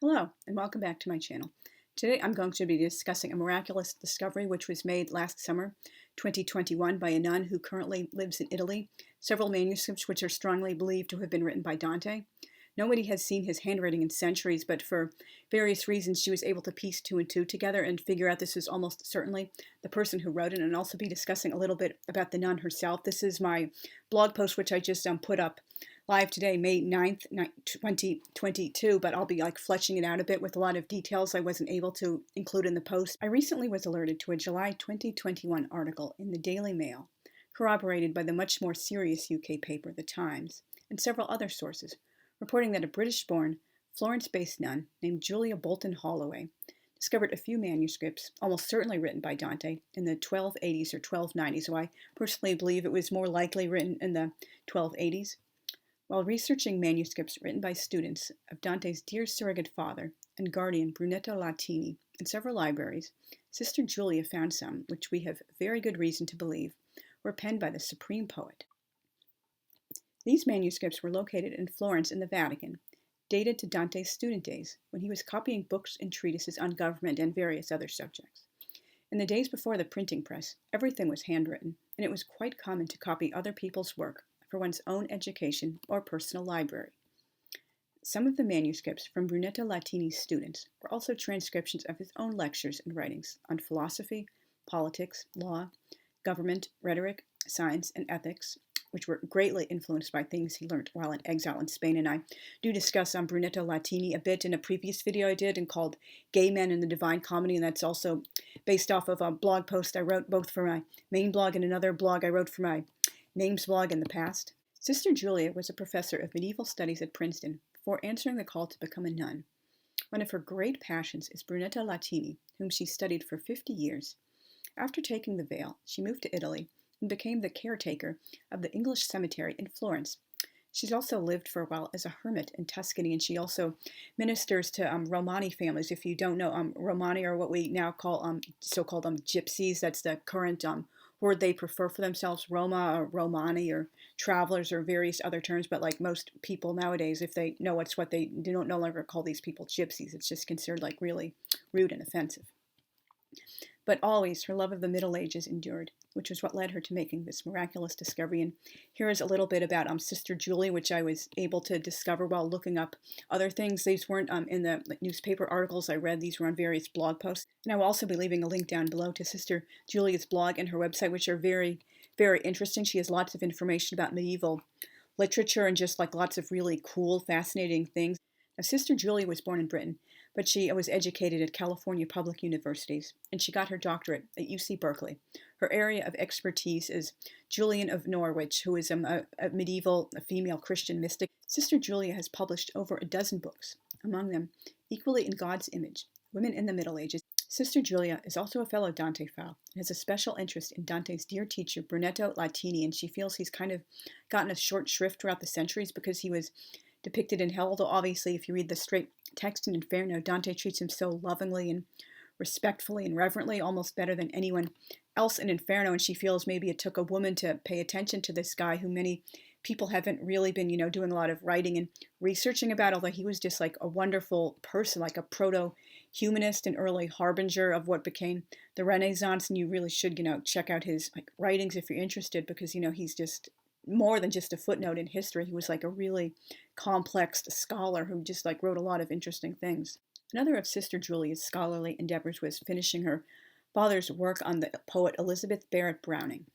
Hello, and welcome back to my channel. Today I'm going to be discussing a miraculous discovery which was made last summer, 2021, by a nun who currently lives in Italy. Several manuscripts which are strongly believed to have been written by Dante. Nobody has seen his handwriting in centuries, but for various reasons she was able to piece two and two together and figure out this is almost certainly the person who wrote it, and also be discussing a little bit about the nun herself. This is my blog post which I just put up live today, May 9th, 2022, but I'll be fleshing it out a bit with a lot of details I wasn't able to include in the post. I recently was alerted to a July 2021 article in the Daily Mail, corroborated by the much more serious UK paper, The Times, and several other sources, reporting that a British-born, Florence-based nun named Julia Bolton Holloway discovered a few manuscripts, almost certainly written by Dante, in the 1280s or 1290s, so I personally believe it was more likely written in the 1280s. While researching manuscripts written by students of Dante's dear surrogate father and guardian Brunetto Latini in several libraries, Sister Julia found some, which we have very good reason to believe, were penned by the supreme poet. These manuscripts were located in Florence in the Vatican, dated to Dante's student days, when he was copying books and treatises on government and various other subjects. In the days before the printing press, everything was handwritten, and it was quite common to copy other people's work for one's own education or personal library. Some of the manuscripts from Brunetto Latini's students were also transcriptions of his own lectures and writings on philosophy, politics, law, government, rhetoric, science, and ethics, which were greatly influenced by things he learned while in exile in Spain. And I do discuss Brunetto Latini a bit in a previous video I did and called Gay Men in the Divine Comedy, and that's also based off of a blog post I wrote both for my main blog and another blog I wrote for my Names blog in the past. Sister Julia was a professor of medieval studies at Princeton before answering the call to become a nun. One of her great passions is Brunetto Latini, whom she studied for 50 years. After taking the veil, she moved to Italy and became the caretaker of the English cemetery in Florence. She's also lived for a while as a hermit in Tuscany, and she also ministers to Romani families. If you don't know, Romani are what we now call so-called gypsies. That's the current word they prefer for themselves, Roma or Romani or travelers or various other terms. But like most people nowadays, if they know it's what they don't no longer call these people gypsies. It's just considered like really rude and offensive. But always her love of the Middle Ages endured, which was what led her to making this miraculous discovery. And here is a little bit about Sister Julia, which I was able to discover while looking up other things. These weren't in the newspaper articles I read. These were on various blog posts. And I will also be leaving a link down below to Sister Julia's blog and her website, which are very, very interesting. She has lots of information about medieval literature and just lots of really cool, fascinating things. Now, Sister Julia was born in Britain, but she was educated at California public universities, and she got her doctorate at UC Berkeley. Her area of expertise is Julian of Norwich, who is a medieval female Christian mystic. Sister Julia has published over a dozen books, among them Equally in God's Image, Women in the Middle Ages. Sister Julia is also a fellow Dantephile and has a special interest in Dante's dear teacher, Brunetto Latini, and she feels he's kind of gotten a short shrift throughout the centuries because he was depicted in hell, although obviously if you read the straight text in Inferno, Dante treats him so lovingly and respectfully and reverently, almost better than anyone else in Inferno, and she feels maybe it took a woman to pay attention to this guy who many people haven't really been, doing a lot of writing and researching about, although he was just like a wonderful person, like a proto-humanist and early harbinger of what became the Renaissance, and you really should, check out his writings if you're interested, because, he's just more than just a footnote in history. He was like a really complex scholar who just wrote a lot of interesting things. Another of Sister Julia's scholarly endeavors was finishing her father's work on the poet Elizabeth Barrett Browning.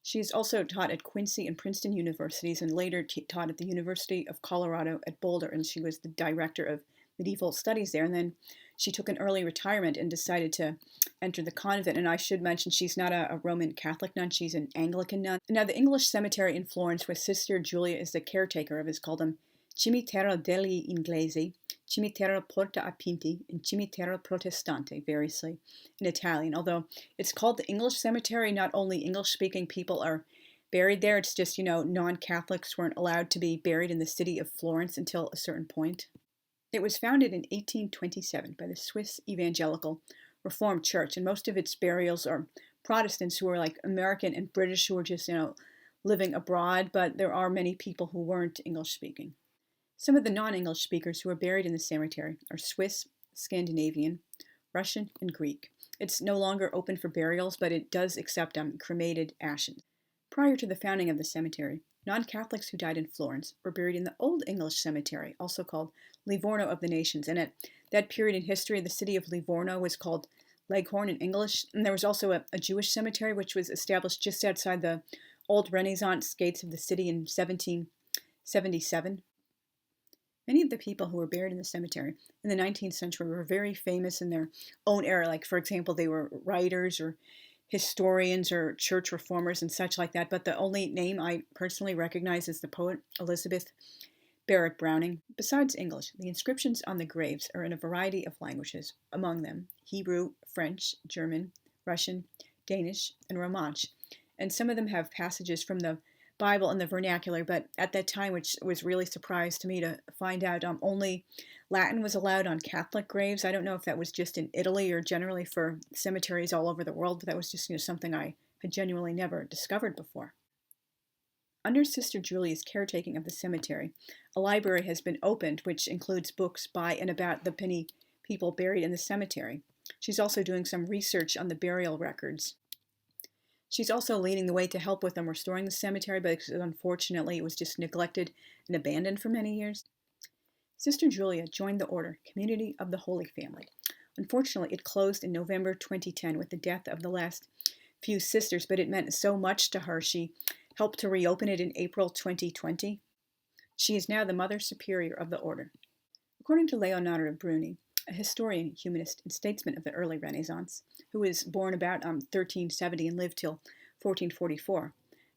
She has also taught at Quincy and Princeton universities and later taught at the University of Colorado at Boulder, and she was the director of medieval studies there. And then she took an early retirement and decided to enter the convent. And I should mention she's not a Roman Catholic nun, she's an Anglican nun. Now the English cemetery in Florence where Sister Julia is the caretaker of is called Cimitero degli Inglesi, Cimitero Porta a Pinti, and Cimitero Protestante, variously in Italian. Although it's called the English cemetery, not only English-speaking people are buried there, it's just, non-Catholics weren't allowed to be buried in the city of Florence until a certain point. It was founded in 1827 by the Swiss Evangelical Reformed Church, and most of its burials are Protestants who are American and British who are just, living abroad, but there are many people who weren't English-speaking. Some of the non-English speakers who are buried in the cemetery are Swiss, Scandinavian, Russian, and Greek. It's no longer open for burials, but it does accept cremated ashes. Prior to the founding of the cemetery, non-Catholics who died in Florence were buried in the Old English Cemetery, also called Livorno of the Nations. And at that period in history, the city of Livorno was called Leghorn in English. And there was also a Jewish cemetery, which was established just outside the old Renaissance gates of the city in 1777. Many of the people who were buried in the cemetery in the 19th century were very famous in their own era. Like, for example, they were writers or historians or church reformers and such like that. But the only name I personally recognize is the poet Elizabeth Barrett Browning. Besides English, the inscriptions on the graves are in a variety of languages, among them Hebrew, French, German, Russian, Danish, and Romansh. And some of them have passages from the Bible in the vernacular, but at that time, which was really a surprise to me to find out, only Latin was allowed on Catholic graves. I don't know if that was just in Italy or generally for cemeteries all over the world, but that was just something I had genuinely never discovered before. Under Sister Julia's caretaking of the cemetery, a library has been opened which includes books by and about the many people buried in the cemetery. She's also doing some research on the burial records. She's also leading the way to help with them restoring the cemetery, but unfortunately it was just neglected and abandoned for many years. Sister Julia joined the order Community of the Holy Family. Unfortunately, it closed in November 2010 with the death of the last few sisters, but it meant so much to her. She helped to reopen it in April 2020. She is now the Mother Superior of the order. According to Leonardo Bruni, a historian, humanist, and statesman of the early Renaissance, who was born about 1370 and lived till 1444,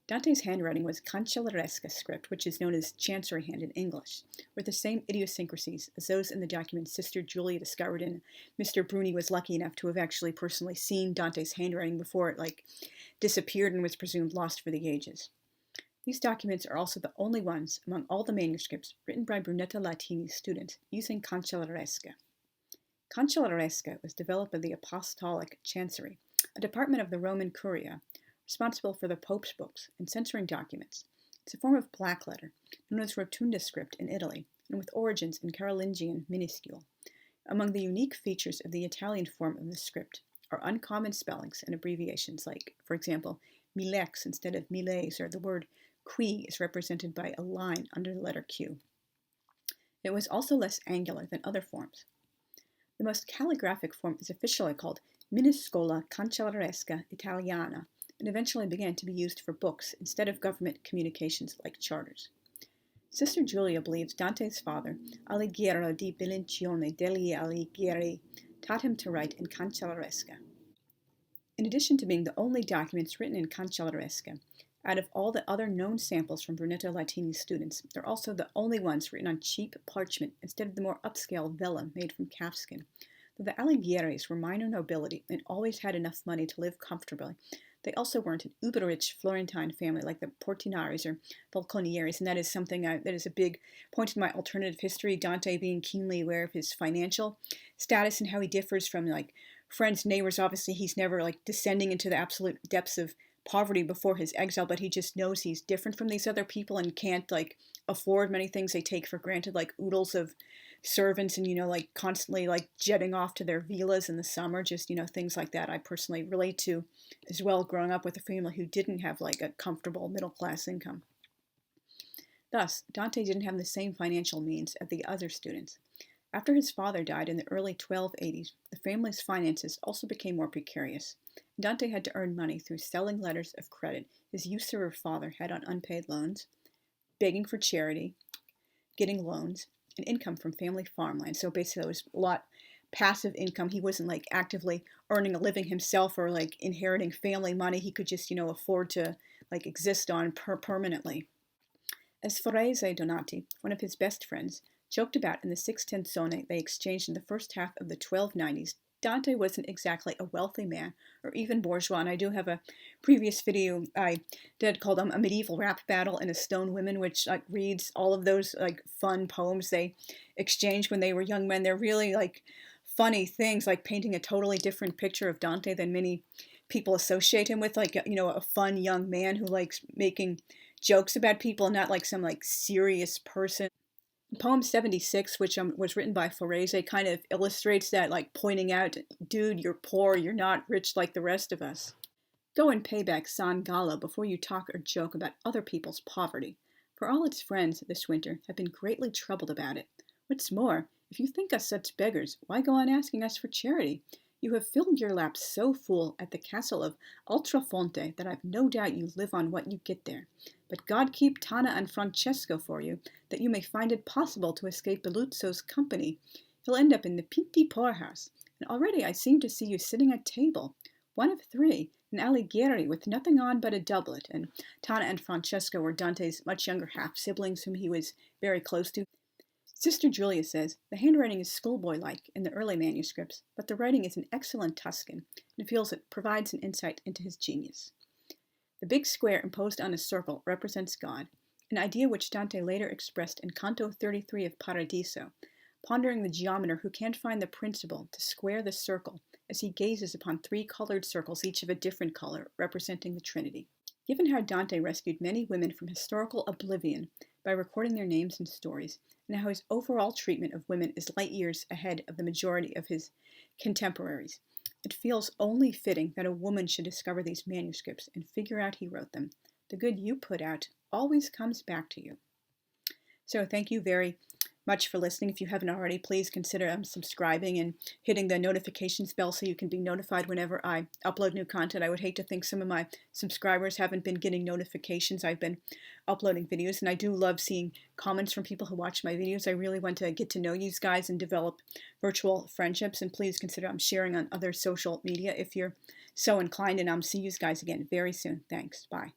Dante's handwriting was cancelleresque script, which is known as chancery hand in English, with the same idiosyncrasies as those in the document Sister Julia discovered, and Mr. Bruni was lucky enough to have actually personally seen Dante's handwriting before it disappeared and was presumed lost for the ages. These documents are also the only ones among all the manuscripts written by Brunetta Latini's students using cancelleresque. Cancelleresque was developed by the Apostolic Chancery, a department of the Roman Curia, responsible for the Pope's books and censoring documents. It's a form of blackletter, known as rotunda script in Italy, and with origins in Carolingian minuscule. Among the unique features of the Italian form of the script are uncommon spellings and abbreviations like, for example, milex instead of miles, or the word qui is represented by a line under the letter Q. It was also less angular than other forms. The most calligraphic form is officially called Minuscola Cancelleresca Italiana, and eventually began to be used for books instead of government communications like charters. Sister Julia believes Dante's father, Alighiero di Bilincione degli Alighieri, taught him to write in cancelleresca. In addition to being the only documents written in cancelleresca, out of all the other known samples from Brunetta Latini's students, they're also the only ones written on cheap parchment instead of the more upscale vellum made from calfskin. Though the Alighieri's were minor nobility and always had enough money to live comfortably, they also weren't an uber-rich Florentine family like the Portinaris or Falconieri's, and that is something that is a big point in my alternative history, Dante being keenly aware of his financial status and how he differs from friends, neighbors. Obviously, he's never descending into the absolute depths of poverty before his exile, but he just knows he's different from these other people and can't afford many things they take for granted, like oodles of servants and constantly jetting off to their villas in the summer, just things like that I personally relate to as well, growing up with a family who didn't have a comfortable middle class income. Thus, Dante didn't have the same financial means as the other students. After his father died in the early 1280s, the family's finances also became more precarious. Dante had to earn money through selling letters of credit his usurer father had on unpaid loans, begging for charity, getting loans, and income from family farmland. So basically it was a lot passive income. He wasn't actively earning a living himself or inheriting family money. He could just, afford to exist on permanently. As Forese Donati, one of his best friends, joked about in the sextenzone they exchanged in the first half of the 1290s, Dante wasn't exactly a wealthy man or even bourgeois, and I do have a previous video I did called A Medieval Rap Battle in a Stone Women, which reads all of those fun poems they exchanged when they were young men. They're really funny things, painting a totally different picture of Dante than many people associate him with, a fun young man who likes making jokes about people and not some serious person. Poem 76, which was written by Florence, kind of illustrates that, like pointing out, dude, you're poor, you're not rich like the rest of us. Go and pay back San Gallo before you talk or joke about other people's poverty, for all its friends this winter have been greatly troubled about it. What's more, if you think us such beggars, why go on asking us for charity? You have filled your laps so full at the castle of Ultrafonte that I've no doubt you live on what you get there. But God keep Tana and Francesco for you, that you may find it possible to escape Beluzzo's company. You'll end up in the Pinti poorhouse, and already I seem to see you sitting at table, one of three, an Alighieri with nothing on but a doublet, and Tana and Francesco were Dante's much younger half-siblings whom he was very close to. Sister Julia says, the handwriting is schoolboy-like in the early manuscripts, but the writing is an excellent Tuscan, and feels it provides an insight into his genius. The big square imposed on a circle represents God, an idea which Dante later expressed in Canto 33 of Paradiso, pondering the geometer who can't find the principle to square the circle as he gazes upon three colored circles, each of a different color, representing the Trinity. Given how Dante rescued many women from historical oblivion by recording their names and stories, and how his overall treatment of women is light years ahead of the majority of his contemporaries, it feels only fitting that a woman should discover these manuscripts and figure out he wrote them. The good you put out always comes back to you. So thank you very much for listening. If you haven't already, please consider subscribing and hitting the notifications bell so you can be notified whenever I upload new content. I would hate to think some of my subscribers haven't been getting notifications. I've been uploading videos, and I do love seeing comments from people who watch my videos. I really want to get to know you guys and develop virtual friendships, and please consider sharing on other social media if you're so inclined, and I'll see you guys again very soon. Thanks. Bye.